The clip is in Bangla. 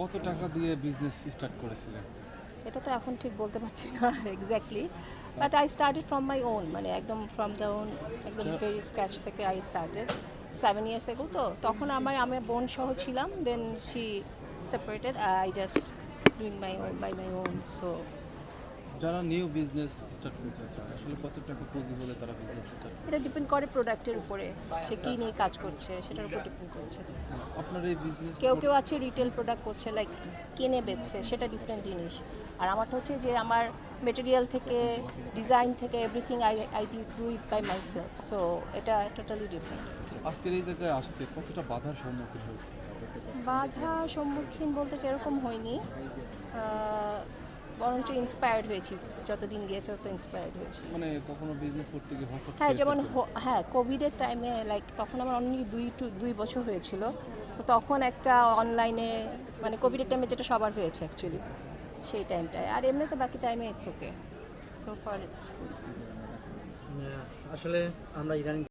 কত টাকা দিয়ে বিজনেস স্টার্ট করেছিলেন? এটা তো এখন ঠিক বলতে পারছি না exactly, but I started from my own, মানে একদম ফ্রম দ্য ওন, একদম ভেরি স্ক্র্যাচ থেকে আই স্টার্টেড 7 years ago। তো তখন আমার বোন সহ ছিলাম, then she separated, I just doing my own by my own. So যারা নিউ বিজনেস স্টার্ট করতে চায় আসলে কত টাকা পুঁজি হলে তারা বিজনেস স্টার্ট? এটা ডিপেন্ড করে প্রোডাক্টের উপরে, সে কী নিয়ে কাজ করছে সেটার উপর ডিপেন্ড করছে। আপনার এই বিজনেস কেউ কেউ আছে রিটেল প্রোডাক্ট করছে, লাইক কিনে বেচছে, সেটা ডিফারেন্ট জিনিস। আর আমারটা হচ্ছে যে আমার মেটেরিয়াল থেকে, ডিজাইন থেকে, everything I do it by myself. So এটা টোটালি ডিফারেন্ট। আজকের এই জায়গায় আসতে কতটা বাধার সম্মুখীন হয়েছে? বাধা সম্মুখীন বলতে সেরকম হয়নি, বরঞ্চ ইন্সপায়ার্ড হয়েছি, যতদিন গিয়েছে তত ইন্সপায়ার্ড হয়েছি। মানে কখনো বিজনেস করতে গিয়ে হতাশ হ্যাঁ, যেমন পেয়েছেন? হ্যাঁ, কোভিডের টাইমে, লাইক তখন আমার অনলি 2 বছর হয়েছিল। তো তখন একটা অনলাইনে, মানে কোভিডের টাইমে যেটা সবার হয়েছে অ্যাকচুয়ালি, সেই টাইমটায়। আর এমনিতে বাকি টাইমে it's okay, so far it's. আসলে আমরা ইদানিং